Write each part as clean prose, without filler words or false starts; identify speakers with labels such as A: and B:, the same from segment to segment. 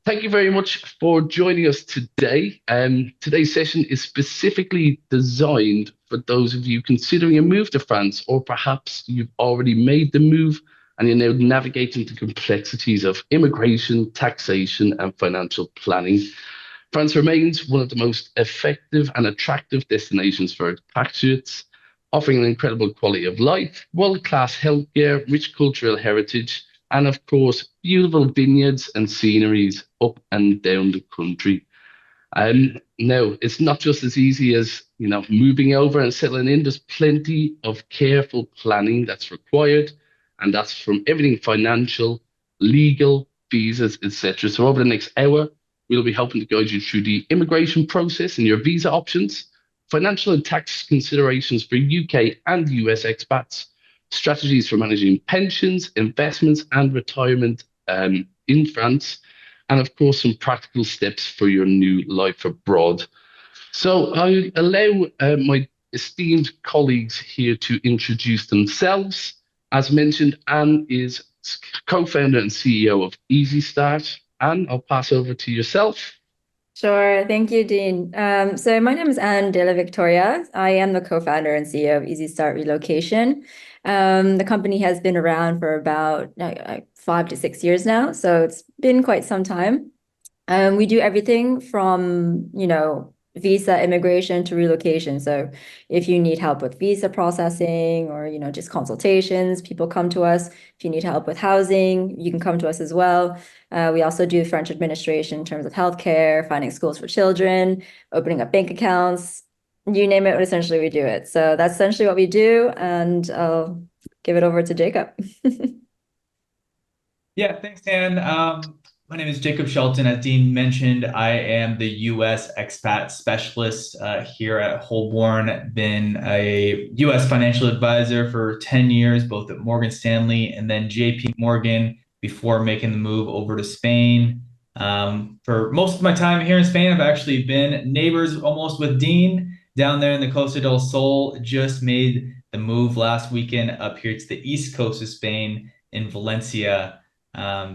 A: Thank you very much for joining us today. Today's session is specifically designed for those of you considering a move to France, or perhaps you've already made the move and you're now navigating the complexities of immigration, taxation, and financial planning. France remains one of the most effective and attractive destinations for expatriates, offering an incredible quality of life, world-class healthcare, rich cultural heritage, and of course, beautiful vineyards and sceneries up and down the country. No, it's not just as easy as, moving over and settling in. There's plenty of careful planning that's required, and that's from everything financial, legal, visas, etc. So over the next hour, we'll be helping to guide you through the immigration process and your visa options, financial and tax considerations for UK and US expats, strategies for managing pensions, investments, and retirement in France, and of course, some practical steps for your new life abroad. So I'll allow my esteemed colleagues here to introduce themselves. As mentioned, Anne is co-founder and CEO of Easy Start. Anne, I'll pass over to yourself.
B: Sure. Thank you, Dean. So my name is Anne de la Victoria. I am the co-founder and CEO of Easy Start Relocation. The company has been around for about 5 to 6 years now, so it's been quite some time. We do everything from, visa immigration to relocation. So if you need help with visa processing or, just consultations, people come to us. If you need help with housing, you can come to us as well. We also do French administration in terms of healthcare, finding schools for children, opening up bank accounts, you name it, essentially we do it. So that's essentially what we do. And I'll give it over to Jacob.
C: Yeah, thanks, Dan. My name is Jacob Shelton. As Dean mentioned, I am the U.S. expat specialist here at Holborn. Been a U.S. financial advisor for 10 years, both at Morgan Stanley and then J.P. Morgan before making the move over to Spain. For most of my time here in Spain, I've actually been neighbors almost with Dean down there in the Costa del Sol. Just made the move last weekend up here to the east coast of Spain in Valencia.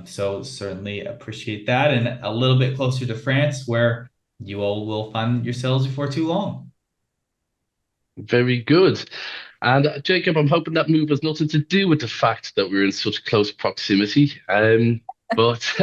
C: So certainly appreciate that, and a little bit closer to France, where you all will find yourselves before too long.
A: Very good. And Jacob, I'm hoping that move has nothing to do with the fact that we're in such close proximity. But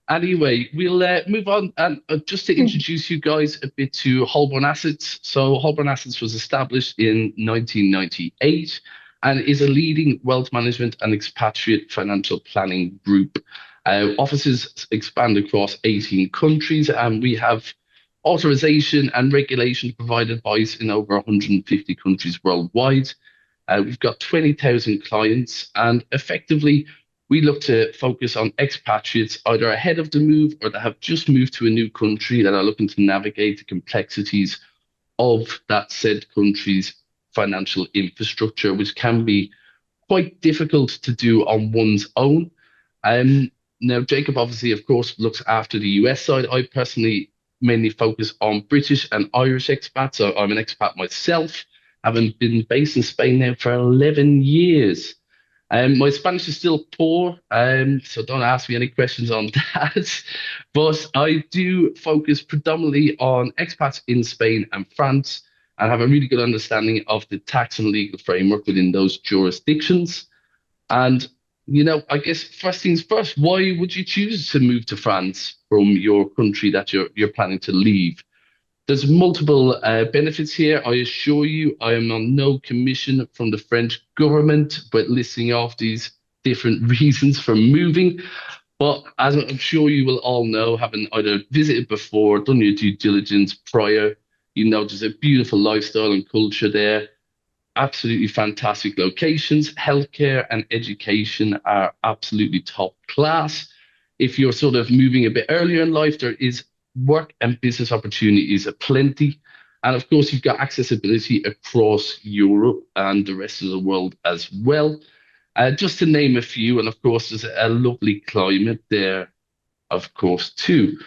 A: anyway, we'll move on. And just to introduce you guys a bit to Holborn Assets. So Holborn Assets was established in 1998. And is a leading wealth management and expatriate financial planning group. Offices expand across 18 countries, and we have authorization and regulation to provide advice in over 150 countries worldwide. We've got 20,000 clients, and effectively, we look to focus on expatriates either ahead of the move or that have just moved to a new country that are looking to navigate the complexities of that said country's financial infrastructure, which can be quite difficult to do on one's own. Now, Jacob obviously, of course, looks after the US side. I personally mainly focus on British and Irish expats. So I'm an expat myself, having been based in Spain now for 11 years. My Spanish is still poor, so don't ask me any questions on that. But I do focus predominantly on expats in Spain and France, and have a really good understanding of the tax and legal framework within those jurisdictions. And, I guess first things first, why would you choose to move to France from your country that you're planning to leave? There's multiple benefits here. I assure you, I am on no commission from the French government, but listing off these different reasons for moving. But as I'm sure you will all know, having either visited before, done your due diligence prior, there's a beautiful lifestyle and culture there, absolutely fantastic locations, healthcare and education are absolutely top class. If you're sort of moving a bit earlier in life, there is work and business opportunities aplenty. And of course, you've got accessibility across Europe and the rest of the world as well. Just to name a few, and of course, there's a lovely climate there, of course, too.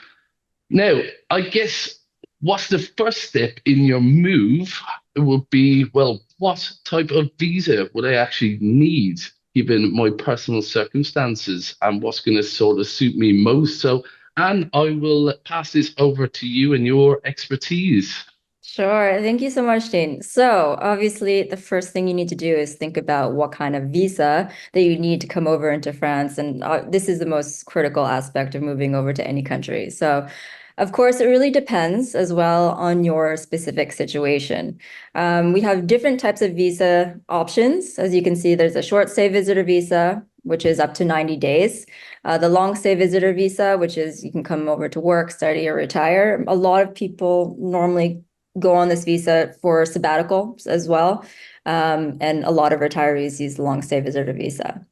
A: Now, I guess what's the first step in your move? It would be, well, what type of visa would I actually need given my personal circumstances and what's going to sort of suit me most? So And I will pass this over to you and your expertise.
B: Sure. Thank you so much, Jane. So obviously, the first thing you need to do is think about what kind of visa that you need to come over into France. And this is the most critical aspect of moving over to any country. So, of course, it really depends as well on your specific situation. We have different types of visa options. As you can see, there's a short stay visitor visa, which is up to 90 days. The long stay visitor visa, which is you can come over to work, study, or retire. A lot of people normally go on this visa for sabbaticals as well. And a lot of retirees use the long stay visitor visa.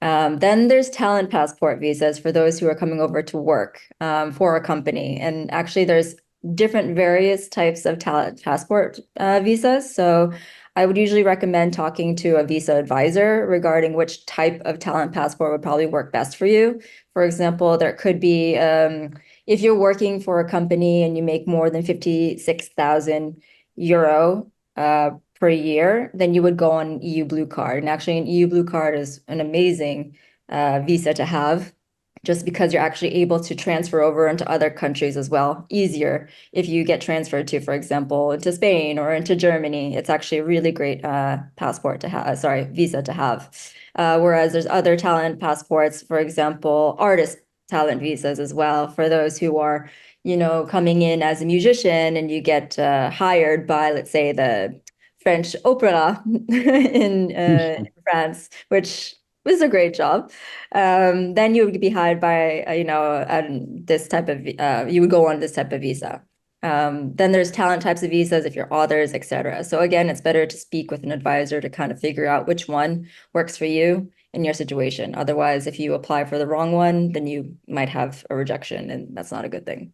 B: Then there's talent passport visas for those who are coming over to work for a company. And actually, there's different various types of talent passport visas. So I would usually recommend talking to a visa advisor regarding which type of talent passport would probably work best for you. For example, there could be if you're working for a company and you make more than 56,000 euro per year, then you would go on EU Blue Card. And actually, an EU Blue Card is an amazing visa to have just because you're actually able to transfer over into other countries as well, easier if you get transferred to, for example, into Spain or into Germany. It's actually a really great passport to have, sorry, visa to have. Whereas there's other talent passports, for example, artist talent visas as well for those who are, coming in as a musician and you get hired by, let's say, the French opera in France, which was a great job. Then you would be hired by, this type of, you would go on this type of visa. Then there's talent types of visas if you're authors, etc. So again, it's better to speak with an advisor to kind of figure out which one works for you in your situation. Otherwise, if you apply for the wrong one, then you might have a rejection, and that's not a good thing.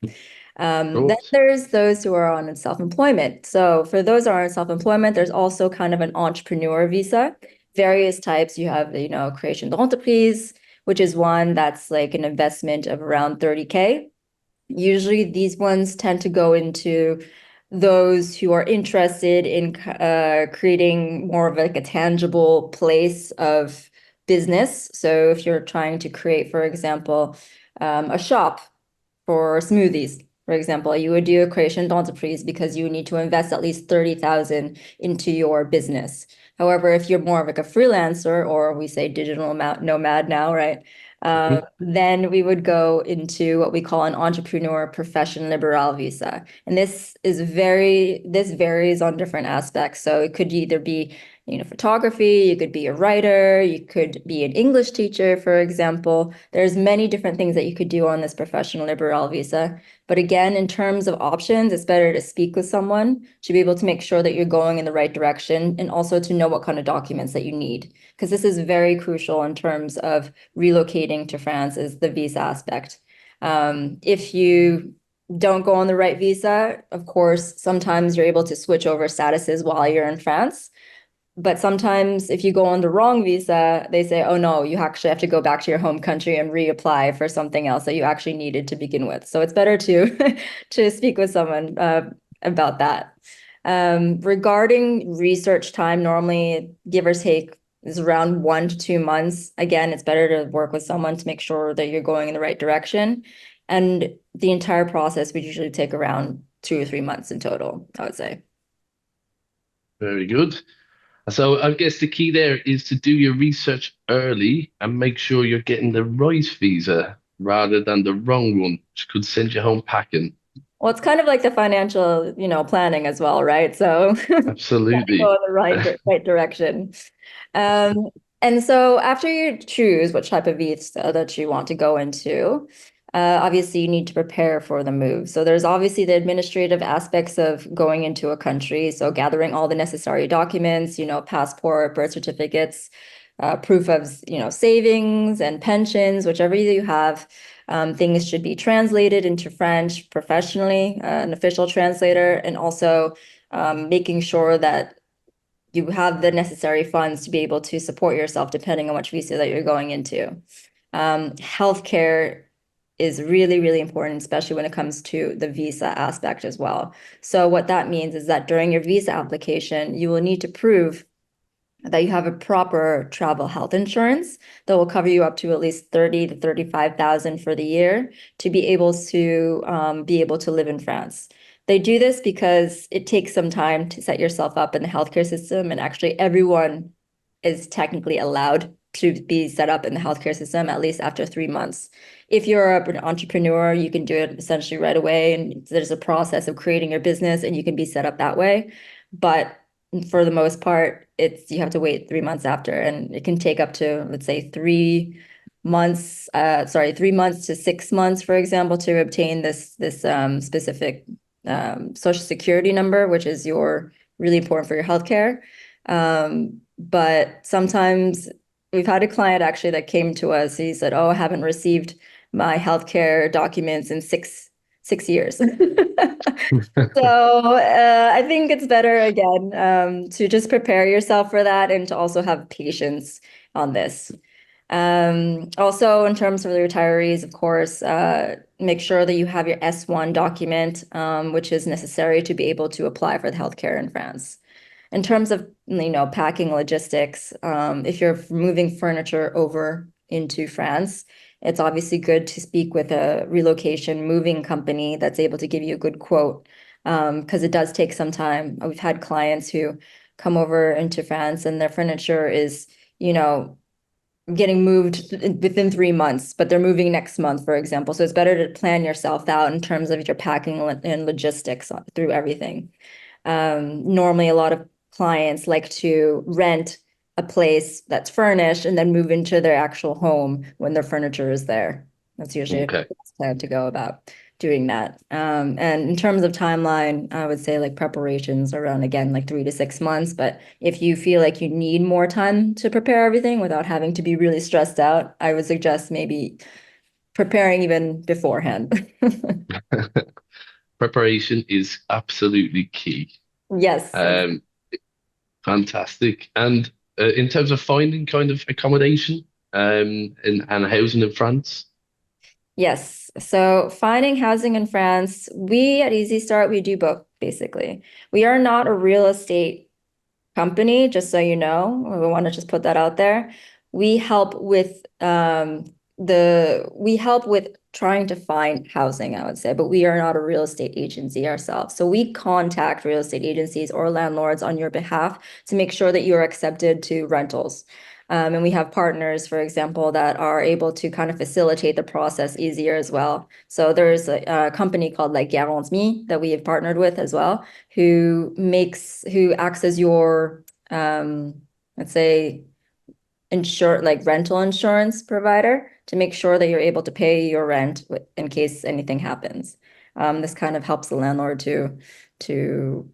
B: Then
A: Course.
B: there's those who are on self-employment. So for those who are on self-employment, there's also kind of an entrepreneur visa. Various types. You have, création d'entreprise, which is one that's like an investment of around 30K. Usually these ones tend to go into those who are interested in creating more of like a tangible place of business. So if you're trying to create, for example, a shop for smoothies, for example, you would do a création d'entreprise because you need to invest at least 30,000 into your business. However, if you're more of like a freelancer, or we say digital nomad now, right? Then we would go into what we call an entrepreneur profession liberal visa. And this varies on different aspects. So it could either be, photography, you could be a writer, you could be an English teacher, for example. There's many different things that you could do on this professional liberal visa. But again, in terms of options, it's better to speak with someone to be able to make sure that you're going in the right direction and also to know what kind of documents that you need. Because this is very crucial in terms of relocating to France is the visa aspect. If you don't go on the right visa, of course, sometimes you're able to switch over statuses while you're in France. But sometimes if you go on the wrong visa, they say, oh no, you actually have to go back to your home country and reapply for something else that you actually needed to begin with. So it's better to to speak with someone about that. Regarding research time, normally give or take is around 1 to 2 months. Again, it's better to work with someone to make sure that you're going in the right direction. And the entire process would usually take around 2 or 3 months in total, I would say.
A: Very good. So I guess the key there is to do your research early and make sure you're getting the right visa rather than the wrong one, which could send you home packing.
B: Well, it's kind of like the financial, planning as well, right? So go
A: Absolutely.
B: in the right direction. Um, and so after you choose which type of visa that you want to go into, obviously you need to prepare for the move. So there's obviously the administrative aspects of going into a country. So gathering all the necessary documents, passport, birth certificates, proof of, savings and pensions, whichever you have. Things should be translated into French professionally, an official translator, and also making sure that you have the necessary funds to be able to support yourself depending on which visa that you're going into. Healthcare is really, really important, especially when it comes to the visa aspect as well. So what that means is that during your visa application, you will need to prove that you have a proper travel health insurance that will cover you up to at least 30 to 35,000 for the year to be able to live in France. They do this because it takes some time to set yourself up in the healthcare system, and actually everyone is technically allowed to be set up in the healthcare system at least after 3 months. If you're an entrepreneur, you can do it essentially right away, and there's a process of creating your business, and you can be set up that way. But for the most part, you have to wait 3 months after, and it can take up to, let's say, 3 months, 3 months to 6 months, for example, to obtain this specific social security number, which is really important for your healthcare. But sometimes we've had a client actually that came to us. He said, "Oh, I haven't received my healthcare documents in six years." So I think it's better again to just prepare yourself for that and to also have patience on this. Also, in terms of the retirees, of course, make sure that you have your S1 document, which is necessary to be able to apply for the healthcare in France. In terms of, packing logistics, if you're moving furniture over into France, it's obviously good to speak with a relocation moving company that's able to give you a good quote, because it does take some time. We've had clients who come over into France and their furniture is, getting moved within 3 months, but they're moving next month, for example. So it's better to plan yourself out in terms of your packing and logistics through everything. Normally, a lot of clients like to rent a place that's furnished and then move into their actual home when their furniture is there. That's usually a
A: Okay.
B: plan to go about doing that. And in terms of timeline, I would say like preparations around, again, like 3 to 6 months. But if you feel like you need more time to prepare everything without having to be really stressed out, I would suggest maybe preparing even beforehand.
A: Preparation is absolutely key.
B: Yes.
A: Um, Fantastic. And in terms of finding kind of accommodation and housing in France.
B: Yes. So finding housing in France, we at Easy Start, we do both basically. We are not a real estate company, just so you know. We want to just put that out there. We help with we help with trying to find housing, I would say, but we are not a real estate agency ourselves. So we contact real estate agencies or landlords on your behalf to make sure that you are accepted to rentals. And we have partners, for example, that are able to kind of facilitate the process easier as well. So there's a company called like Guarantee that we have partnered with as well, who acts as your let's say rental insurance provider to make sure that you're able to pay your rent in case anything happens. This kind of helps the landlord to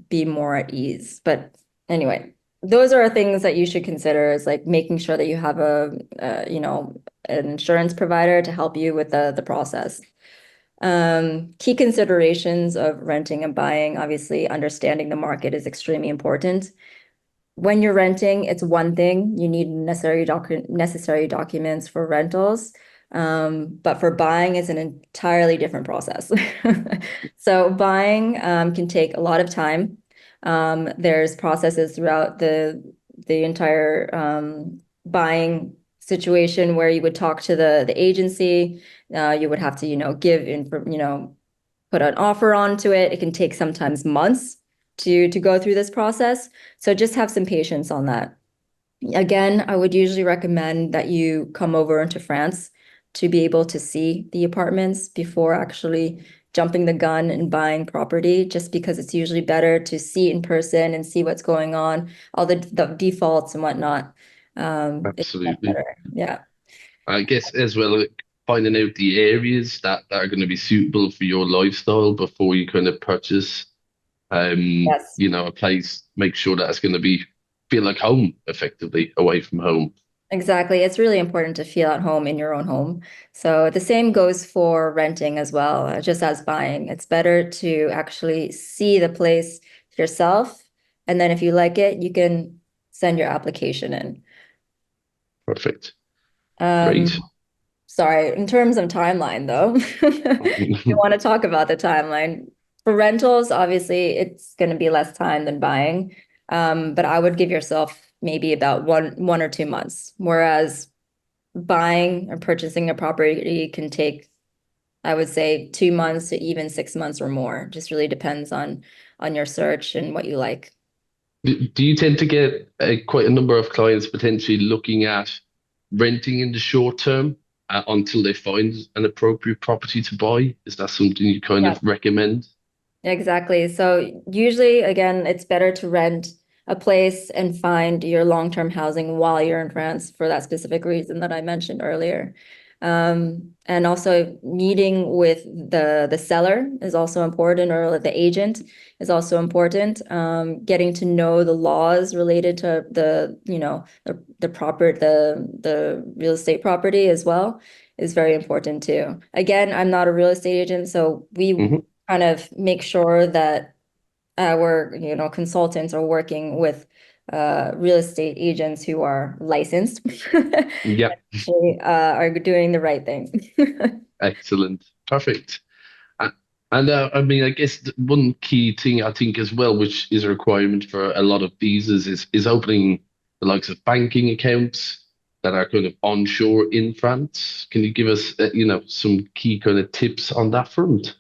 B: be more at ease. But anyway, those are things that you should consider, is like making sure that you have an insurance provider to help you with the process. Key considerations of renting and buying, obviously, understanding the market is extremely important. When you're renting, it's one thing. You need necessary documents for rentals. But for buying, it's an entirely different process. So buying can take a lot of time. There's processes throughout the entire buying situation where you would talk to the agency. You would have to, put an offer onto it. It can take sometimes months to go through this process. So just have some patience on that. Again, I would usually recommend that you come over into France to be able to see the apartments before actually jumping the gun and buying property, just because it's usually better to see in person and see what's going on, all the defaults and whatnot. It's much
A: Absolutely.
B: better. Yeah.
A: I guess as well, like, finding out the areas that are going to be suitable for your lifestyle before you kind of purchase,
B: Yes.
A: a place, make sure that it's going to feel like home effectively away from home.
B: Exactly. It's really important to feel at home in your own home. So the same goes for renting as well, just as buying. It's better to actually see the place yourself. And then if you like it, you can send your application in.
A: Perfect.
B: Um,
A: Great.
B: Sorry, in terms of timeline though, you want to talk about the timeline. For rentals, obviously it's going to be less time than buying. But I would give yourself maybe about one or 2 months, whereas buying or purchasing a property can take, I would say, 2 months to even 6 months or more. Just really depends on your search and what you like.
A: Do you tend to get quite a number of clients potentially looking at renting in the short term until they find an appropriate property to buy? Is that something you kind
B: Yeah.
A: of recommend?
B: Exactly. So usually, again, it's better to rent a place and find your long-term housing while you're in France for that specific reason that I mentioned earlier. And also meeting with the seller is also important, or the agent is also important. Getting to know the laws related to the real estate property as well is very important too. Again, I'm not a real estate agent, so we
A: Hmm.
B: kind of make sure that our consultants are working with real estate agents who are licensed
A: Yeah,
B: they are doing the right thing.
A: excellent. Perfect. Uh, And I mean, I guess one key thing I think as well, which is a requirement for a lot of visas, is opening the likes of banking accounts that are kind of onshore in France. Can you give us, some key kind of tips on that front?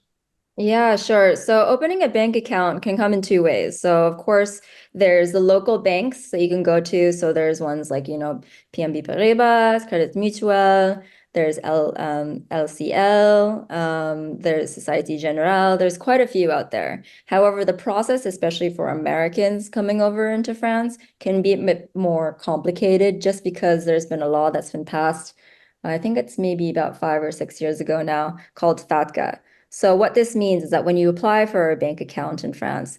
B: Yeah, sure. So opening a bank account can come in two ways. So of course, there's the local banks that you can go to. So there's ones like, PNB Paribas, Credit Mutuel, there's LCL, there's Societe Generale. There's quite a few out there. However, the process, especially for Americans coming over into France, can be a bit more complicated just because there's been a law that's been passed. I think it's maybe about 5 or 6 years ago now, called FATCA. So what this means is that when you apply for a bank account in France,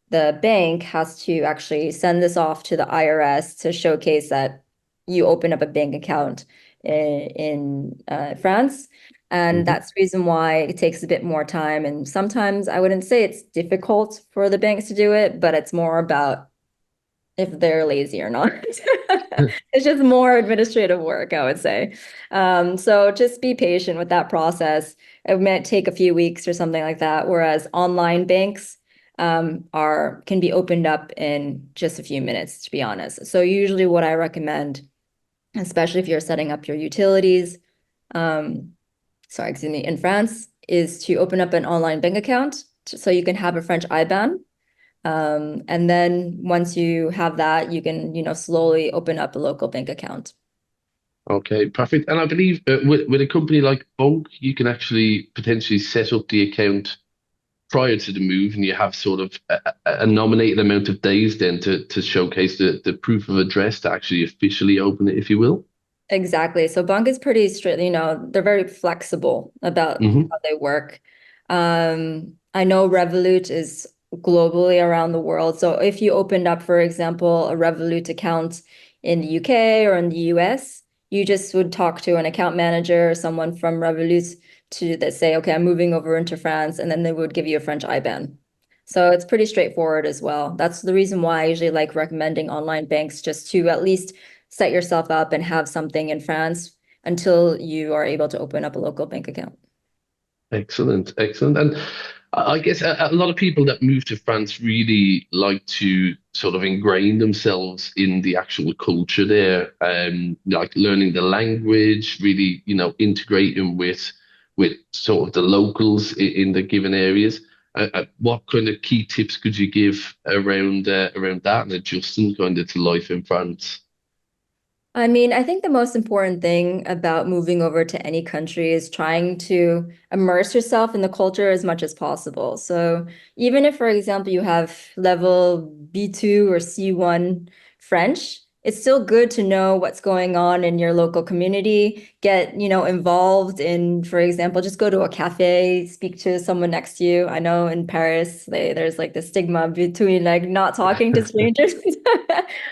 B: the bank has to actually send this off to the IRS to showcase that you open up a bank account in France. And
A: Hmm.
B: that's the reason why it takes a bit more time. And sometimes I wouldn't say it's difficult for the banks to do it, but it's more about if they're lazy or not. It's just more administrative work, I would say. So just be patient with that process. It might take a few weeks or something like that, whereas online banks are can be opened up in just a few minutes, to be honest. So usually what I recommend, especially if you're setting up your utilities, um, sorry, excuse me, in France, is to open up an online bank account so you can have a French IBAN. And then once you have that, you can, slowly open up a local bank account.
A: Okay, perfect. And I believe with a company like Bulk, you can actually potentially set up the account prior to the move, and you have sort of a nominated amount of days then to showcase the proof of address to actually officially open it, if you will.
B: Exactly. So Bank is pretty strict, they're very flexible about
A: Hmm.
B: how they work. I know Revolut is globally around the world. So if you opened up, for example, a Revolut account in the UK or in the US, you just would talk to an account manager or someone from Revolut to say, okay, I'm moving over into France, and then they would give you a French IBAN. So it's pretty straightforward as well. That's the reason why I usually like recommending online banks, just to at least set yourself up and have something in France until you are able to open up a local bank account.
A: Excellent, excellent. And I guess a lot of people that move to France really like to sort of ingrain themselves in the actual culture there, like learning the language, really, integrating with sort of the locals in the given areas. What kind of key tips could you give around that and adjusting kind of to life in France?
B: I mean, I think the most important thing about moving over to any country is trying to immerse yourself in the culture as much as possible. So even if, for example, you have level B2 or C1 French, it's still good to know what's going on in your local community, get, involved in, for example, just go to a cafe, speak to someone next to you. I know in Paris, there's like the stigma between like not talking to strangers.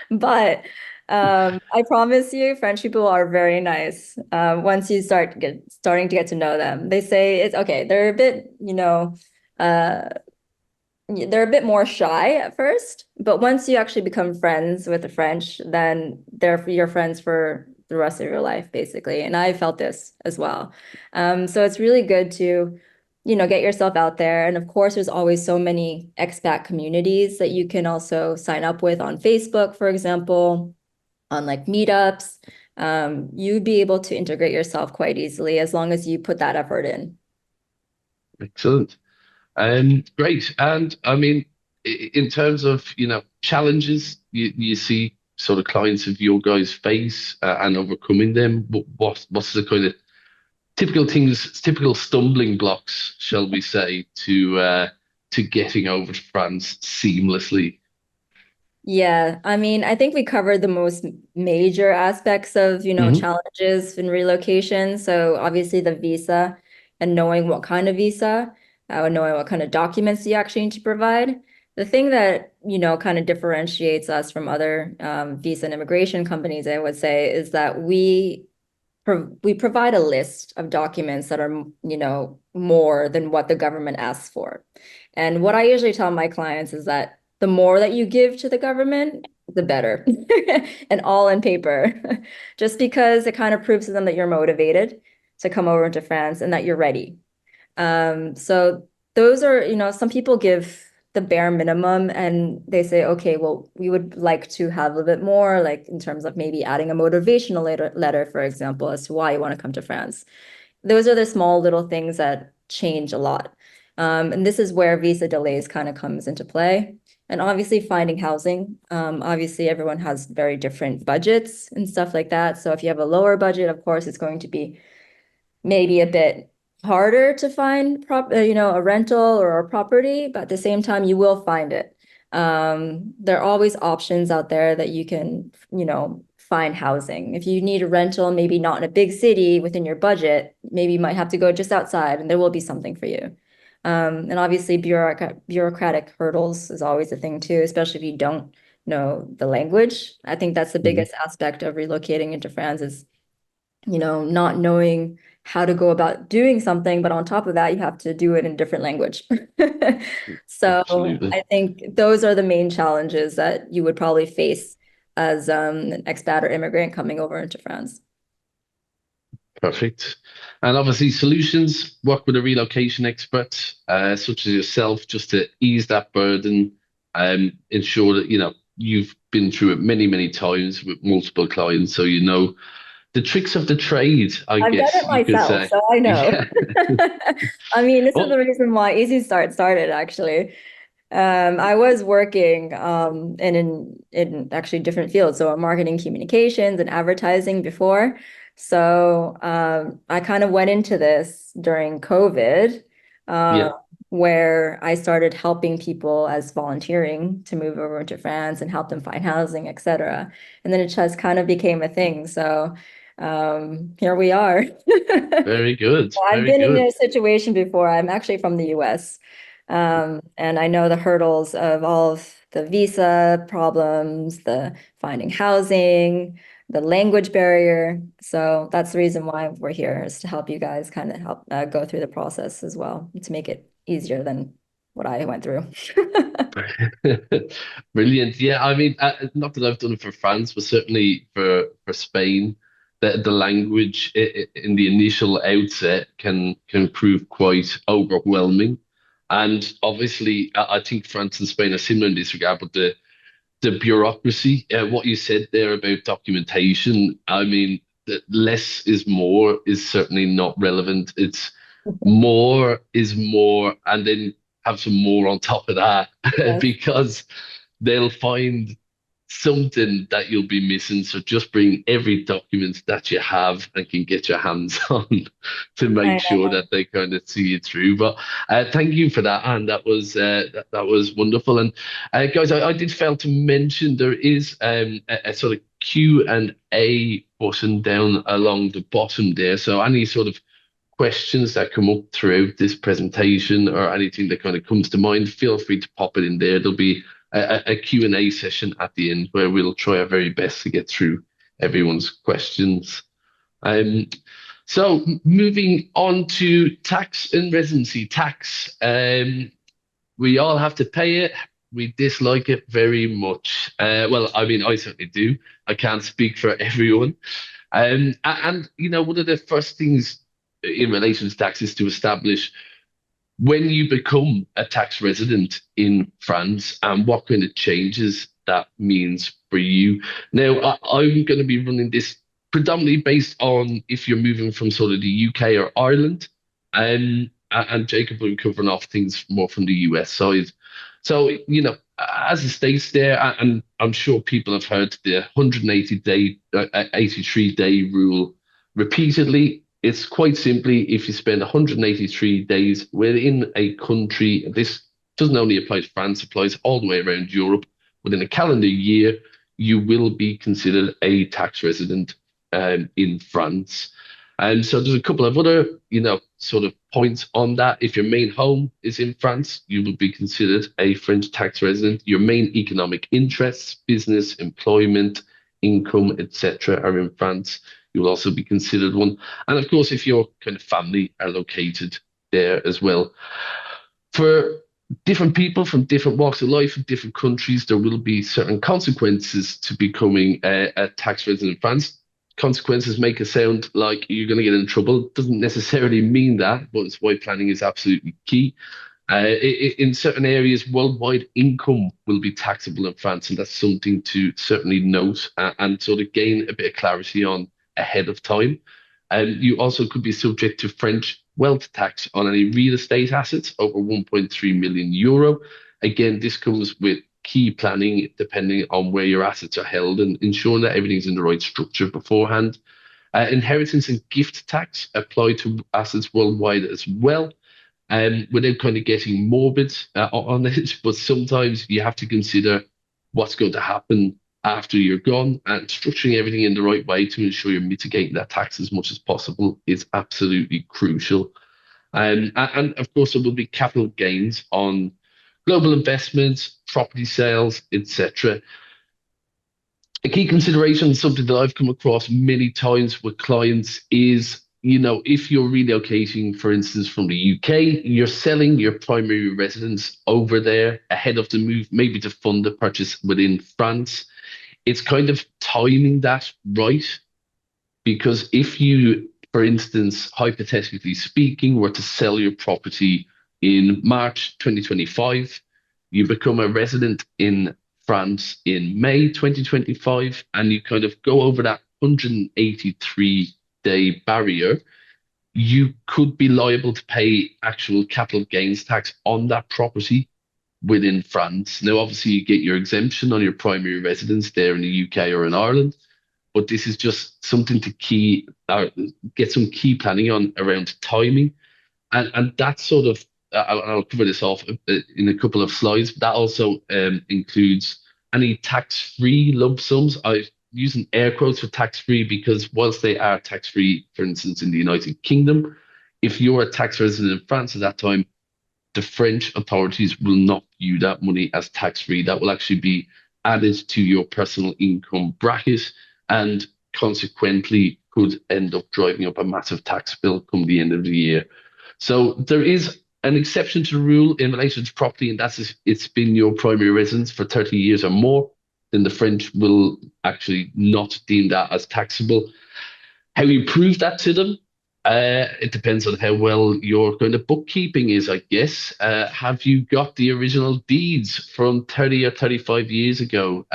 B: But I promise you, French people are very nice. Once you starting to get to know them, they say it's okay. They're a bit, uh, they're a bit more shy at first, but once you actually become friends with the French, then they're your friends for the rest of your life, basically. And I felt this as well. So it's really good to get yourself out there. And of course, there's always so many expat communities that you can also sign up with on Facebook, for example, on like meetups. You'd be able to integrate yourself quite easily as long as you put that effort in.
A: Excellent. Great. And I mean, in terms of, challenges you see sort of clients of your guys face and overcoming them, what's the kind of typical things, typical stumbling blocks, shall we say, to getting over to France seamlessly?
B: Yeah, I mean, I think we covered the most major aspects of,
A: Hmm.
B: challenges in relocation. So obviously the visa and knowing what kind of visa, knowing what kind of documents you actually need to provide. The thing that, kind of differentiates us from other visa and immigration companies, I would say, is that we provide a list of documents that are, more than what the government asks for. And what I usually tell my clients is that the more that you give to the government, the better, and all in paper, just because it kind of proves to them that you're motivated to come over into France and that you're ready. So those are, some people give the bare minimum and they say, okay, well, we would like to have a little bit more, like in terms of maybe adding a motivational letter, for example, as to why you want to come to France. Those are the small little things that change a lot. And this is where visa delays kind of comes into play. And obviously finding housing. Obviously everyone has very different budgets and stuff like that. So if you have a lower budget, of course, it's going to be maybe a bit harder to find a rental or a property, but at the same time, you will find it. There are always options out there that you can, find housing. If you need a rental, maybe not in a big city within your budget, maybe you might have to go just outside and there will be something for you. And obviously bureaucratic hurdles is always a thing too, especially if you don't know the language. I think that's the
A: Hmm.
B: biggest aspect of relocating into France is not knowing how to go about doing something, but on top of that, you have to do it in different language. So
A: Absolutely.
B: I think those are the main challenges that you would probably face as an expat or immigrant coming over into France.
A: Perfect. And obviously, solutions work with a relocation expert, such as yourself, just to ease that burden, ensure that you've been through it many, many times with multiple clients, so you know the tricks of the trade, I
B: I've done
A: guess
B: it
A: you could
B: myself,
A: say.
B: so I know.
A: Yeah.
B: I mean, this is the
A: Oh,
B: reason why Easy Start started, actually. I was working in actually different fields, so marketing, communications, and advertising before. So I kind of went into this during COVID, uh,
A: yeah.
B: where I started helping people as volunteering to move over to France and help them find housing, etc. And then it just kind of became a thing. So here we are.
A: Very good.
B: I've
A: Very
B: been in
A: good.
B: a situation before. I'm actually from the US. And I know the hurdles of all of the visa problems, the finding housing, the language barrier. So that's the reason why we're here is to help you guys kind of help go through the process as well to make it easier than what I went through.
A: Brilliant. Yeah, I mean, not that I've done it for France, but certainly for Spain, the language in the initial outset can prove quite overwhelming. And obviously, I think France and Spain are similar in this regard, but the bureaucracy, what you said there about documentation, I mean, that less is more is certainly not relevant. It's more is more, and then have some more on top of that
B: Yes,
A: because they'll find something that you'll be missing. So just bring every document that you have and can get your hands on to make
B: I
A: sure
B: know.
A: that they kind of see it through. But thank you for that, and that was wonderful. And guys, I did fail to mention there is a sort of Q&A button down along the bottom there. So any sort of questions that come up throughout this presentation or anything that kind of comes to mind, feel free to pop it in there. There'll be a Q&A session at the end where we'll try our very best to get through everyone's questions. Um, so moving on to tax and residency. Tax, we all have to pay it. We dislike it very much. Well, I mean, I certainly do. I can't speak for everyone. And one of the first things in relation to tax is to establish when you become a tax resident in France and what kind of changes that means for you. Now, I'm going to be running this predominantly based on if you're moving from sort of the UK or Ireland, and Jacob will be covering off things more from the US side. So, as it states there, and I'm sure people have heard the 180-day, 83-day rule repeatedly. It's quite simply if you spend 183 days within a country, this doesn't only apply to France, applies all the way around Europe, within a calendar year, you will be considered a tax resident in France. And so there's a couple of other, sort of points on that. If your main home is in France, you will be considered a French tax resident. Your main economic interests, business, employment, income, etc., are in France. You will also be considered one. And of course, if your kind of family are located there as well. For different people from different walks of life in different countries, there will be certain consequences to becoming a tax resident in France. Consequences make it sound like you're going to get in trouble. Doesn't necessarily mean that, but it's why planning is absolutely key. In certain areas, worldwide income will be taxable in France, and that's something to certainly note and sort of gain a bit of clarity on ahead of time. And you also could be subject to French wealth tax on any real estate assets over 1.3 million euro. Again, this comes with key planning depending on where your assets are held and ensuring that everything's in the right structure beforehand. Inheritance and gift tax apply to assets worldwide as well. Without kind of getting morbid on it, but sometimes you have to consider what's going to happen after you're gone, and structuring everything in the right way to ensure you're mitigating that tax as much as possible is absolutely crucial. And of course, there will be capital gains on global investments, property sales, etc. A key consideration, something that I've come across many times with clients is, if you're relocating, for instance, from the UK, you're selling your primary residence over there ahead of the move, maybe to fund the purchase within France. It's kind of timing that right, because if you, for instance, hypothetically speaking, were to sell your property in March 2025, you become a resident in France in May 2025, and you kind of go over that 183-day barrier, you could be liable to pay actual capital gains tax on that property within France. Now, obviously, you get your exemption on your primary residence there in the UK or in Ireland, but this is just something to get some key planning on around timing. And that sort of, I'll cover this off in a couple of slides, but that also includes any tax-free lump sums. I'm using air quotes for tax-free because whilst they are tax-free, for instance, in the United Kingdom, if you're a tax resident in France at that time, the French authorities will not view that money as tax-free. That will actually be added to your personal income bracket and consequently could end up driving up a massive tax bill come the end of the year. So there is an exception to the rule in relation to property, and that's if it's been your primary residence for 30 years or more, then the French will actually not deem that as taxable. How you prove that to them? It depends on how well your kind of bookkeeping is, I guess. Have you got the original deeds from 30 or 35 years ago?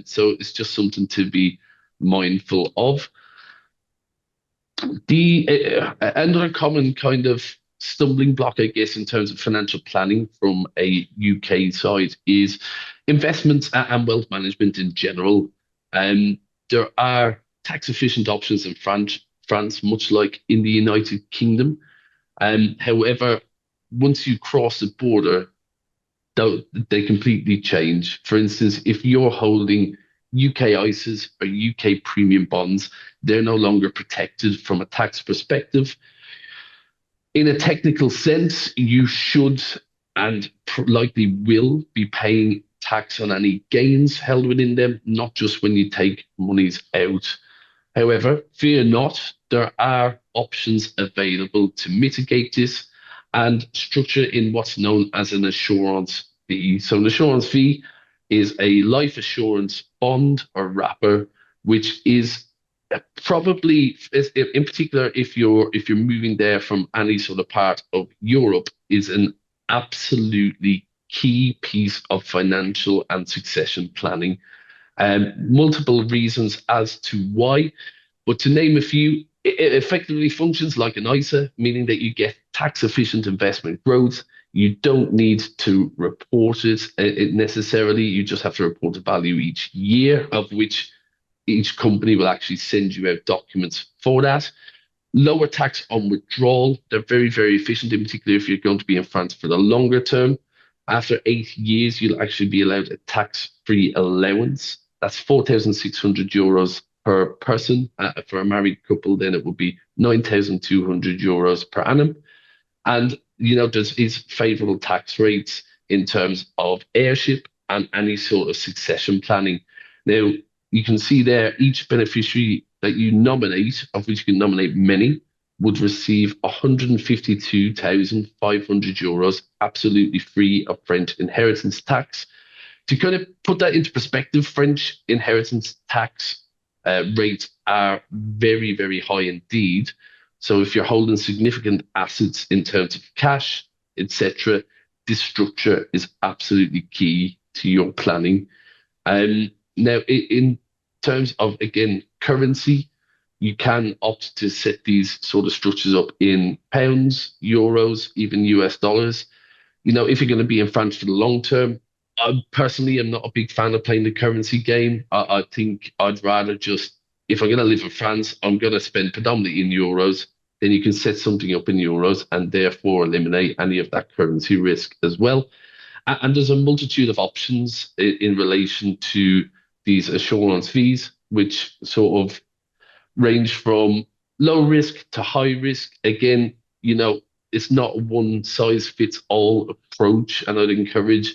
A: So it's just something to be mindful of. Another common kind of stumbling block, I guess, in terms of financial planning from a UK side is investments and wealth management in general. There are tax efficient options in France, much like in the United Kingdom. However, once you cross the border, they completely change. For instance, if you're holding UK ISAs or UK premium bonds, they're no longer protected from a tax perspective. In a technical sense, you should and likely will be paying tax on any gains held within them, not just when you take monies out. However, fear not, there are options available to mitigate this and structure in what's known as an assurance fee. So an assurance fee is a life assurance bond or wrapper, which is Probably, in particular, if you're moving there from any sort of part of Europe, is an absolutely key piece of financial and succession planning. Multiple reasons as to why, but to name a few, it effectively functions like an ISA, meaning that you get tax efficient investment growth. You don't need to report it necessarily. You just have to report the value each year, of which each company will actually send you out documents for that. Lower tax on withdrawal. They're very, very efficient, in particular if you're going to be in France for the longer term. After 8 years, you'll actually be allowed a tax-free allowance. That's €4,600 per person. For a married couple, then it would be €9,200 per annum. And there's is favorable tax rates in terms of heirship and any sort of succession planning. Now, you can see there each beneficiary that you nominate, of which you can nominate many, would receive €152,500 absolutely free of French inheritance tax. To kind of put that into perspective, French inheritance tax rates are very, very high indeed. So if you're holding significant assets in terms of cash, etc., this structure is absolutely key to your planning. Now, in terms of, again, currency, you can opt to set these sort of structures up in pounds, euros, even US dollars. If you're going to be in France for the long term, I personally am not a big fan of playing the currency game. I think I'd rather just, if I'm going to live in France, I'm going to spend predominantly in euros. Then you can set something up in euros and therefore eliminate any of that currency risk as well. And there's a multitude of options in relation to these assurance fees, which sort of range from low risk to high risk. Again, it's not a one size fits all approach. And I'd encourage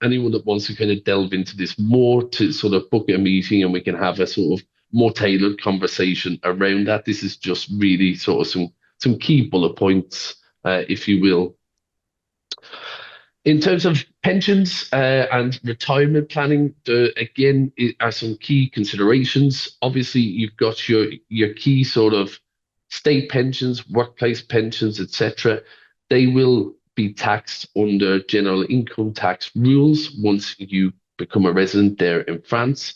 A: anyone that wants to kind of delve into this more to sort of book a meeting and we can have a sort of more tailored conversation around that. This is just really sort of some key bullet points, if you will. In terms of pensions and retirement planning, again, are some key considerations. Obviously, you've got your key sort of state pensions, workplace pensions, etc. They will be taxed under general income tax rules once you become a resident there in France.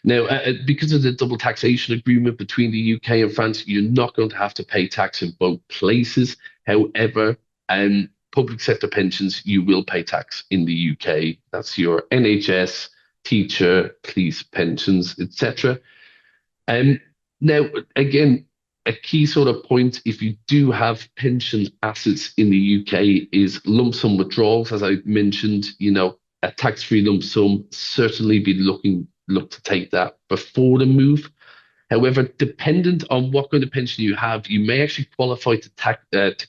A: Now, because of the double taxation agreement between the UK and France, you're not going to have to pay tax in both places. However, public sector pensions, you will pay tax in the UK. That's your NHS, teacher, police pensions, etc. Now, again, a key sort of point, if you do have pension assets in the UK, is lump sum withdrawals. As I mentioned, a tax-free lump sum, certainly be look to take that before the move. However, dependent on what kind of pension you have, you may actually qualify to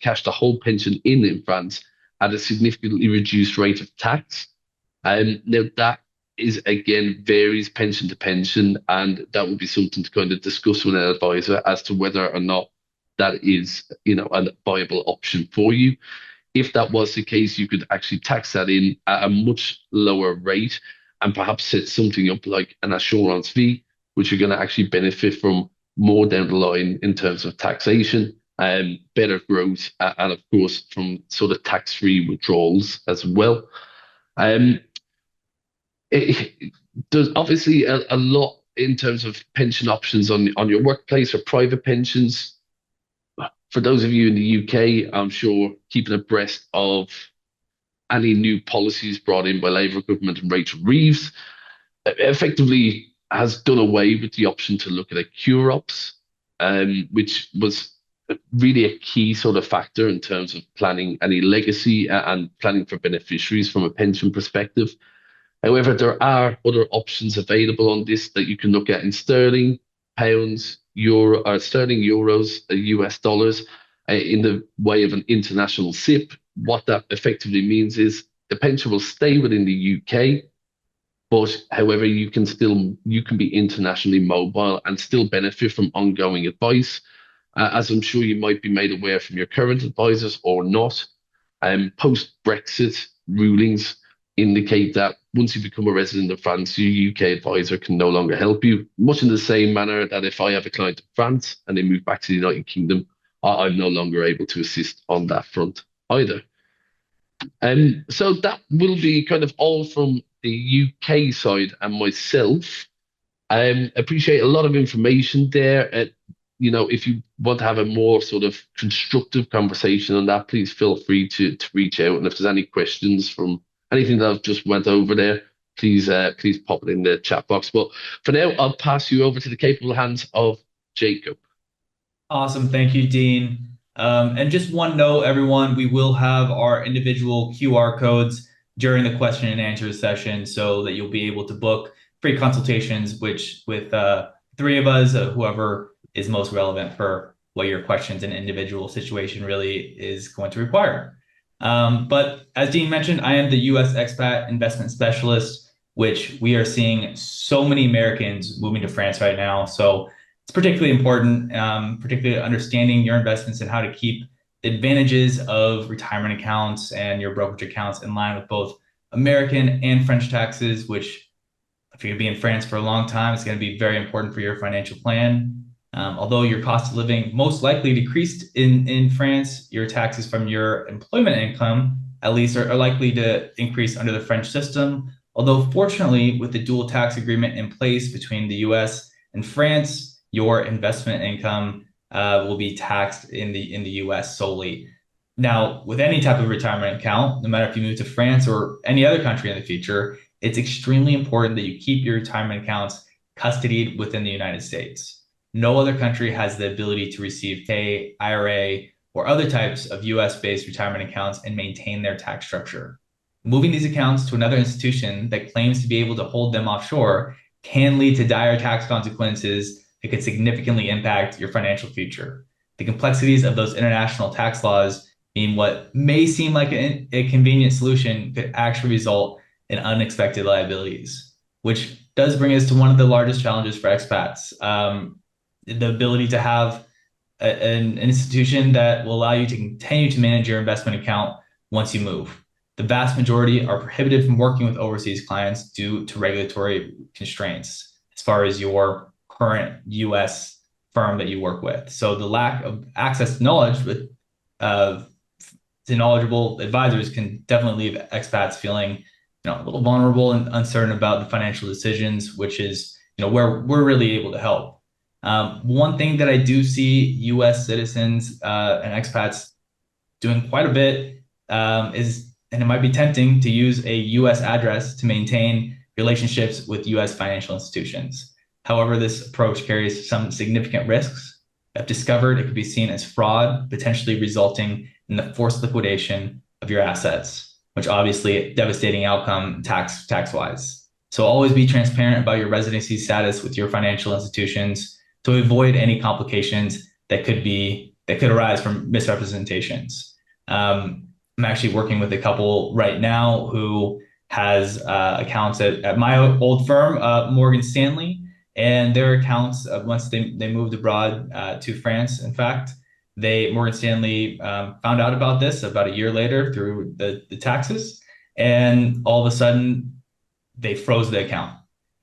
A: cash the whole pension in France at a significantly reduced rate of tax. Now, that is, again, varies pension to pension, and that would be something to kind of discuss with an advisor as to whether or not that is, a viable option for you. If that was the case, you could actually tax that in at a much lower rate and perhaps set something up like an assurance fee, which you're going to actually benefit from more down the line in terms of taxation, better growth, and of course from sort of tax-free withdrawals as well. There's obviously a lot in terms of pension options on your workplace or private pensions. For those of you in the UK, I'm sure keeping abreast of any new policies brought in by Labour government and Rachel Reeves effectively has done away with the option to look at a cure ops, which was really a key sort of factor in terms of planning any legacy and planning for beneficiaries from a pension perspective. However, there are other options available on this that you can look at in sterling, pounds, euro, or sterling, euros, US dollars, in the way of an international SIP. What that effectively means is the pension will stay within the UK, but however, you can be internationally mobile and still benefit from ongoing advice. As I'm sure you might be made aware from your current advisors or not, post-Brexit rulings indicate that once you become a resident of France, your UK advisor can no longer help you, much in the same manner that if I have a client in France and they move back to the United Kingdom, I'm no longer able to assist on that front either. So that will be kind of all from the UK side and myself. Appreciate a lot of information there. If you want to have a more sort of constructive conversation on that, please feel free to reach out. And if there's any questions from anything that I've just went over there, please pop it in the chat box. But for now, I'll pass you over to the capable hands of Jacob.
C: Awesome. Thank you, Dean. And just one note, everyone, we will have our individual QR codes during the question and answer session so that you'll be able to book free consultations, which with three of us, whoever is most relevant for what your questions and individual situation really is going to require. But as Dean mentioned, I am the U.S. Expat Investment Specialist, which we are seeing so many Americans moving to France right now. So it's particularly important, particularly understanding your investments and how to keep the advantages of retirement accounts and your brokerage accounts in line with both American and French taxes, which if you're going to be in France for a long time, it's going to be very important for your financial plan. Although your cost of living most likely decreased in France, your taxes from your employment income at least are likely to increase under the French system. Although fortunately, with the dual tax agreement in place between the US and France, your investment income will be taxed in the US solely. Now, with any type of retirement account, no matter if you move to France or any other country in the future, it's extremely important that you keep your retirement accounts custodied within the United States. No other country has the ability to receive K, IRA, or other types of US-based retirement accounts and maintain their tax structure. Moving these accounts to another institution that claims to be able to hold them offshore can lead to dire tax consequences that could significantly impact your financial future. The complexities of those international tax laws mean what may seem like a convenient solution could actually result in unexpected liabilities, which does bring us to one of the largest challenges for expats. The ability to have an institution that will allow you to continue to manage your investment account once you move. The vast majority are prohibited from working with overseas clients due to regulatory constraints as far as your current US firm that you work with. So the lack of access to knowledge to knowledgeable advisors can definitely leave expats feeling a little vulnerable and uncertain about the financial decisions, which is where we're really able to help. One thing that I do see US citizens and expats doing quite a bit is, and it might be tempting to use a US address to maintain relationships with US financial institutions. However, this approach carries some significant risks. If discovered, it could be seen as fraud, potentially resulting in the forced liquidation of your assets, which obviously a devastating outcome tax-wise. So always be transparent about your residency status with your financial institutions to avoid any complications that could arise from misrepresentations. I'm actually working with a couple right now who has accounts at my old firm, Morgan Stanley, and their accounts, once they moved abroad to France, in fact, Morgan Stanley found out about this about a year later through the taxes, and all of a sudden they froze the account.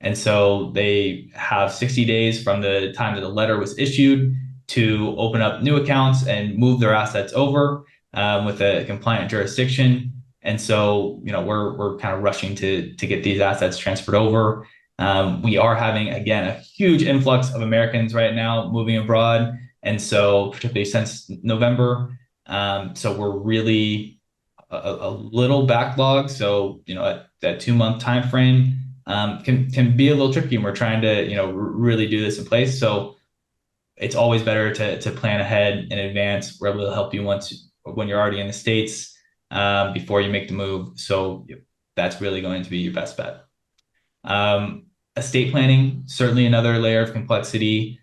C: And so they have 60 days from the time that the letter was issued to open up new accounts and move their assets over with a compliant jurisdiction. And so, we're kind of rushing to get these assets transferred over. We are having, again, a huge influx of Americans right now moving abroad. And so particularly since November, so we're really a little backlog. So, at that 2-month time frame can be a little tricky, and we're trying to, really do this in place. So it's always better to plan ahead in advance. We're able to help you when you're already in the States before you make the move. So that's really going to be your best bet. Estate planning, certainly another layer of complexity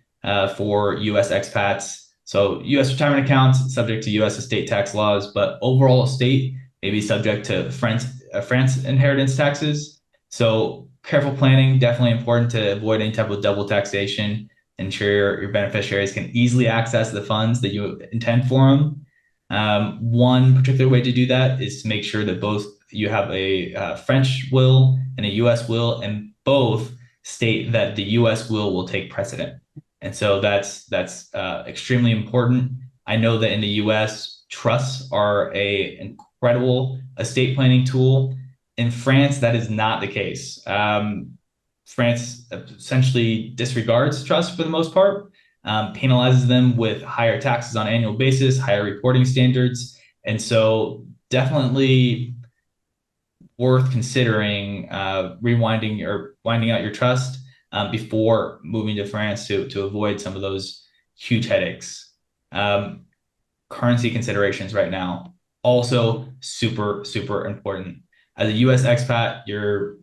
C: for US expats. So US retirement accounts subject to US estate tax laws, but overall estate may be subject to France inheritance taxes. So careful planning, definitely important to avoid any type of double taxation. Ensure your beneficiaries can easily access the funds that you intend for them. One particular way to do that is to make sure that both you have a French will and a U.S. will, and both state that the U.S. will take precedent. And so that's extremely important. I know that in the U.S., trusts are a incredible estate planning tool. In France, that is not the case. France essentially disregards trusts for the most part, penalizes them with higher taxes on an annual basis, higher reporting standards. And so definitely worth considering rewinding or winding out your trust before moving to France to avoid some of those huge headaches. Currency considerations right now, also super, super important. As a US expat, you're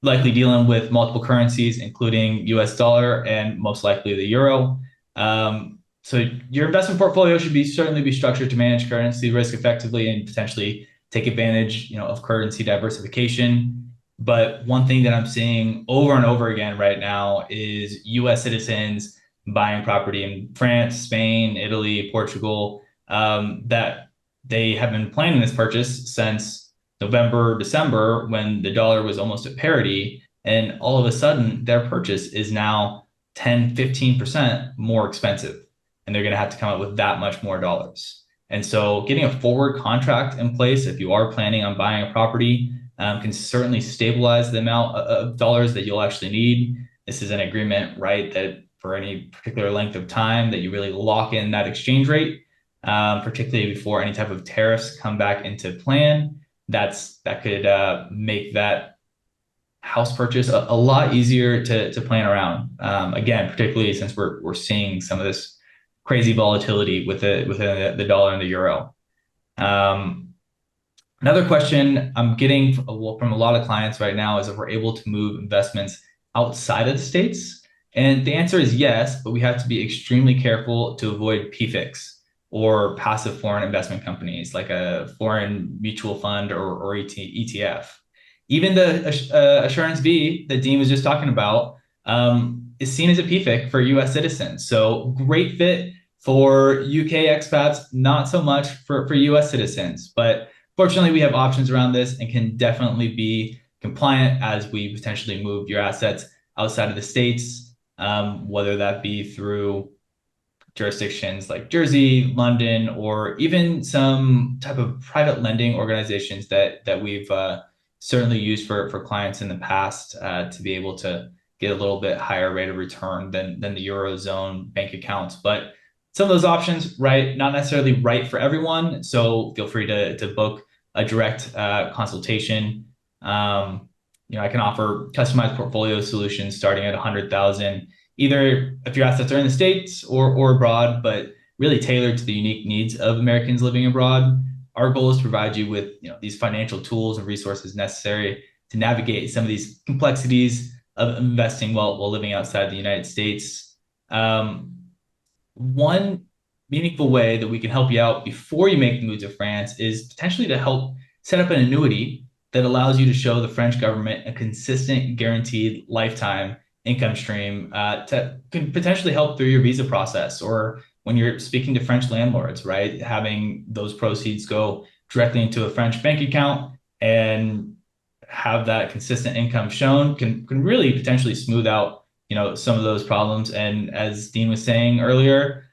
C: likely dealing with multiple currencies, including US dollar and most likely the euro. So your investment portfolio should certainly be structured to manage currency risk effectively and potentially take advantage, of currency diversification. But one thing that I'm seeing over and over again right now is US citizens buying property in France, Spain, Italy, Portugal, that they have been planning this purchase since November, December, when the dollar was almost at parity. And all of a sudden, their purchase is now 10, 15% more expensive. And they're going to have to come up with that much more dollars. And so getting a forward contract in place, if you are planning on buying a property, can certainly stabilize the amount of dollars that you'll actually need. This is an agreement, right, that for any particular length of time that you really lock in that exchange rate, particularly before any type of tariffs come back into plan. That could make that house purchase a lot easier to plan around. Again, particularly since we're seeing some of this crazy volatility within the dollar and the euro. Another question I'm getting from a lot of clients right now is if we're able to move investments outside of the States. And the answer is yes, but we have to be extremely careful to avoid PFICs or passive foreign investment companies like a foreign mutual fund or ETF. Even the Assurance V that Dean was just talking about is seen as a PFIC for US citizens. So great fit for UK expats, not so much for US citizens. But fortunately, we have options around this and can definitely be compliant as we potentially move your assets outside of the States, whether that be through jurisdictions like Jersey, London, or even some type of private lending organizations that we've certainly used for clients in the past to be able to get a little bit higher rate of return than the Eurozone bank accounts. But some of those options, right, not necessarily right for everyone. So feel free to book a direct consultation. I can offer customized portfolio solutions starting at 100,000, either if your assets are in the States or abroad, but really tailored to the unique needs of Americans living abroad. Our goal is to provide you with these financial tools and resources necessary to navigate some of these complexities of investing while living outside the United States. One meaningful way that we can help you out before you make the move to France is potentially to help set up an annuity that allows you to show the French government a consistent, guaranteed lifetime income stream can potentially help through your visa process, or when you're speaking to French landlords, right? Having those proceeds go directly into a French bank account and have that consistent income shown can really potentially smooth out, some of those problems. And as Dean was saying earlier,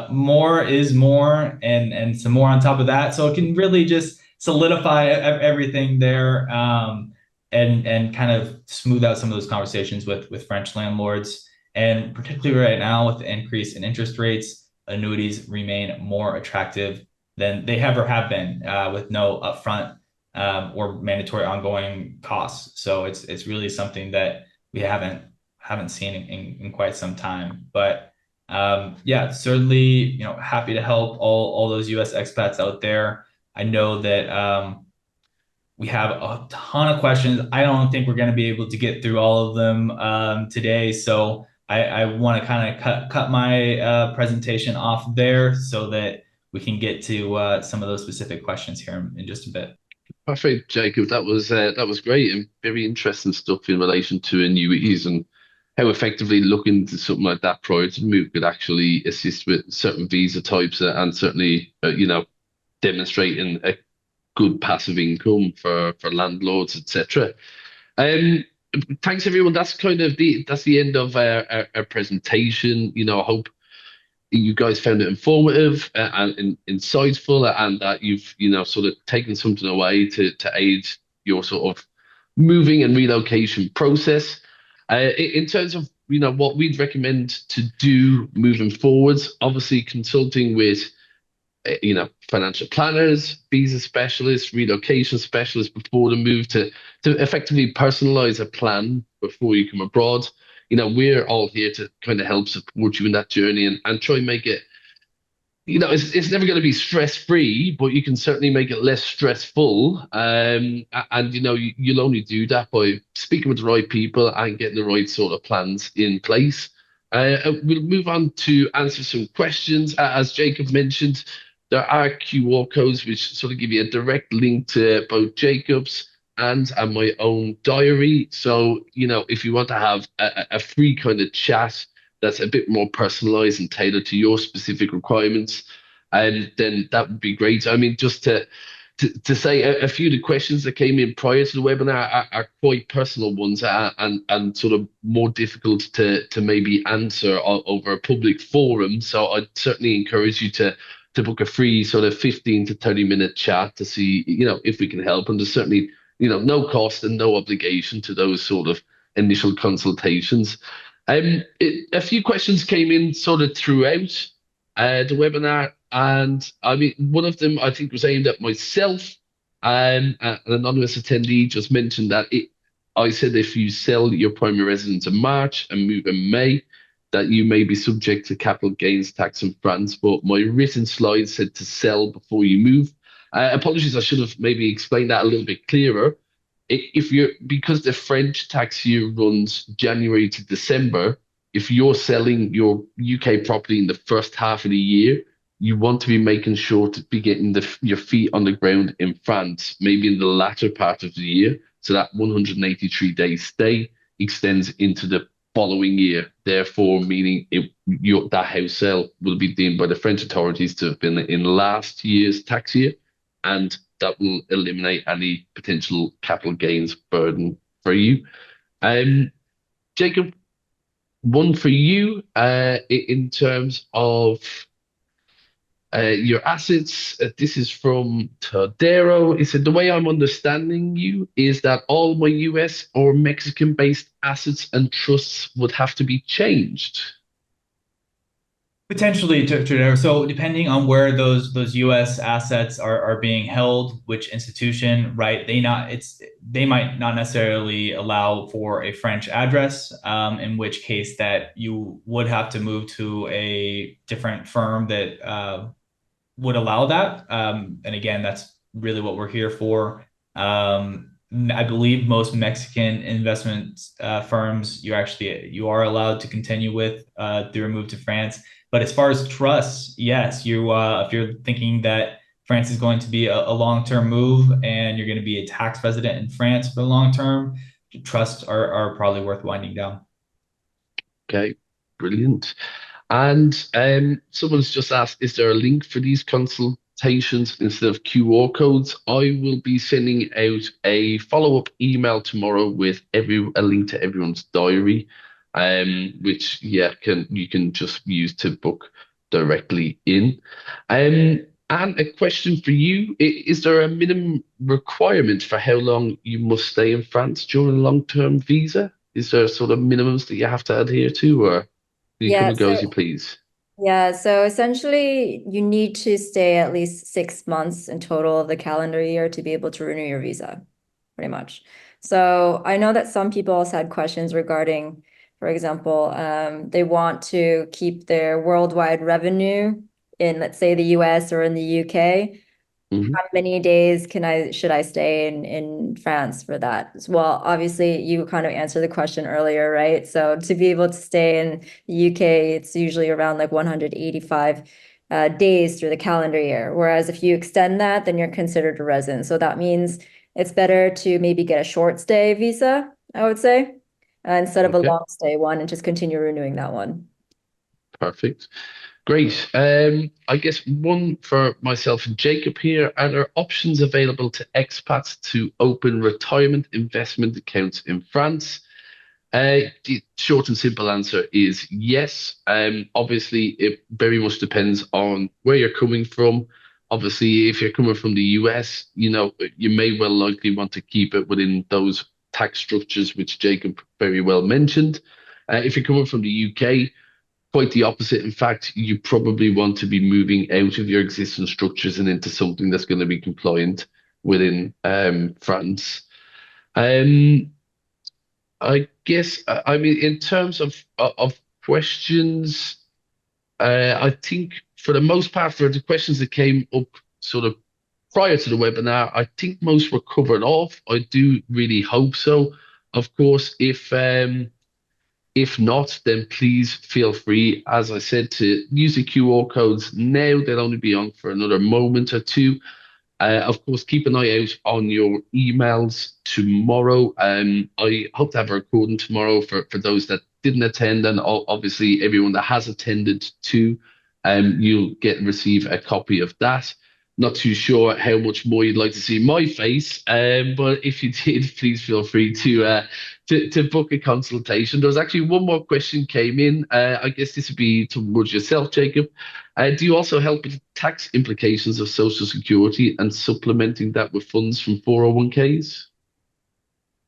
C: more is more, and some more on top of that. So it can really just solidify everything there, and kind of smooth out some of those conversations with French landlords. And particularly right now with the increase in interest rates, annuities remain more attractive than they ever have been, with no upfront or mandatory ongoing costs. So it's really something that we haven't seen in quite some time. But certainly, happy to help all those US expats out there. I know that we have a ton of questions. I don't think we're going to be able to get through all of them today. So I want to kind of cut my presentation off there so that we can get to some of those specific questions here in just a bit.
A: Perfect, Jacob. That was great and very interesting stuff in relation to annuities and how effectively looking to something like that prior to the move could actually assist with certain visa types and certainly demonstrating good passive income for landlords, etc. Um, Thanks everyone. That's kind of the end of our presentation. I hope you guys found it informative and insightful, and that you've sort of taken something away to aid your sort of moving and relocation process. In terms of what we'd recommend to do moving forwards, obviously consulting with financial planners, visa specialists, relocation specialists before the move to effectively personalize a plan before you come abroad. We're all here to kind of help support you in that journey and try and make it, it's never going to be stress free, but you can certainly make it less stressful. And you'll only do that by speaking with the right people and getting the right sort of plans in place. We'll move on to answer some questions. As Jacob mentioned, there are QR codes which sort of give you a direct link to both Jacob's and my own diary. So, if you want to have a free kind of chat that's a bit more personalized and tailored to your specific requirements, and then that would be great. I mean, just to say a few of the questions that came in prior to the webinar are quite personal ones and sort of more difficult to maybe answer over a public forum. So I'd certainly encourage you to book a free sort of 15 to 30-minute chat to see, if we can help. And there's certainly, no cost and no obligation to those sort of initial consultations. A few questions came in sort of throughout the webinar, and I mean, one of them I think was aimed at myself. An anonymous attendee just mentioned that I said if you sell your primary residence in March and move in May, that you may be subject to capital gains tax in France, but my written slide said to sell before you move. Apologies, I should have maybe explained that a little bit clearer. Because the French tax year runs January to December, if you're selling your UK property in the first half of the year, you want to be making sure to be getting your feet on the ground in France, maybe in the latter part of the year. So that 183-day stay extends into the following year, therefore meaning that house sale will be deemed by the French authorities to have been in last year's tax year, and that will eliminate any potential capital gains burden for you. Jacob, one for you in terms of your assets. This is from Tadero. He said, the way I'm understanding you is that all my US or Mexican-based assets and trusts would have to be changed.
C: Potentially, so depending on where those US assets are being held, which institution, right? They might not necessarily allow for a French address, in which case that you would have to move to a different firm that would allow that. And again, that's really what we're here for. I believe most Mexican investment firms you are allowed to continue with through a move to France. But as far as trusts, yes, if you're thinking that France is going to be a long-term move and you're going to be a tax resident in France for the long term, trusts are probably worth winding down.
A: Okay, brilliant. And someone's just asked, is there a link for these consultations instead of QR codes? I will be sending out a follow-up email tomorrow with a link to everyone's diary, which you can just use to book directly in. And a question for you, is there a minimum requirement for how long you must stay in France during a long-term visa? Is there sort of minimums that you have to adhere to, or you come
B: Yeah,
A: and go
B: so
A: as you please?
B: Yeah, so essentially you need to stay at least 6 months in total of the calendar year to be able to renew your visa, pretty much. So I know that some people also had questions regarding, for example, they want to keep their worldwide revenue in, let's say, the US or in the UK.
A: Hmm.
B: How many days should I stay in France for that? Well, obviously you kind of answered the question earlier, right? So to be able to stay in the UK, it's usually around like 185 days through the calendar year. Whereas if you extend that, then you're considered a resident. So that means it's better to maybe get a short stay visa, I would say, instead of a
A: Okay,
B: long stay one, and just continue renewing that one.
A: perfect. Great. I guess one for myself and Jacob here. Are there options available to expats to open retirement investment accounts in France? The short and simple answer is yes. Obviously, it very much depends on where you're coming from. Obviously, if you're coming from the US, you may well likely want to keep it within those tax structures, which Jacob very well mentioned. If you're coming from the UK, quite the opposite. In fact, you probably want to be moving out of your existing structures and into something that's going to be compliant within France. Um, I guess I mean in terms of questions, I think for the most part for the questions that came up sort of prior to the webinar, I think most were covered off. I do really hope so. Of course, if not, then please feel free, as I said, to use the QR codes now. They'll only be on for another moment or two. Of course, keep an eye out on your emails tomorrow. I hope to have a recording tomorrow for those that didn't attend, and obviously everyone that has attended too. You'll receive a copy of that. Not too sure how much more you'd like to see my face, but if you did, please feel free to book a consultation. There was actually one more question came in. I guess this would be towards yourself, Jacob. Do you also help with tax implications of Social Security and supplementing that with funds from 401ks?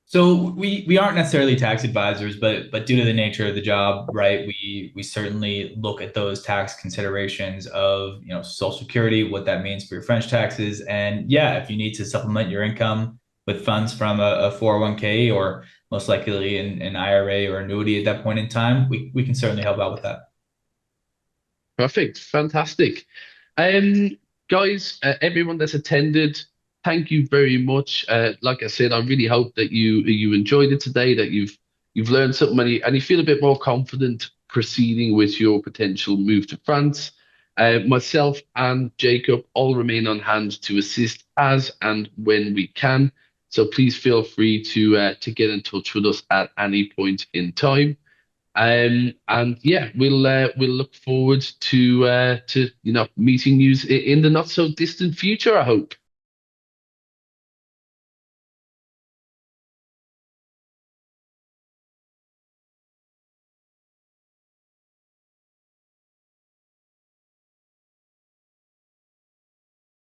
C: So we aren't necessarily tax advisors, but due to the nature of the job, right, we certainly look at those tax considerations of, Social Security, what that means for your French taxes. And yeah, if you need to supplement your income with funds from a 401k or most likely an IRA or annuity at that point in time, we can certainly help out with that.
A: Perfect. Fantastic. Guys, everyone that's attended, thank you very much. Like I said, I really hope that you enjoyed it today, that you've learned something and you feel a bit more confident proceeding with your potential move to France. Myself and Jacob all remain on hand to assist as and when we can. So please feel free to get in touch with us at any point in time. And yeah, we'll look forward to meeting you in the not so distant future, I hope.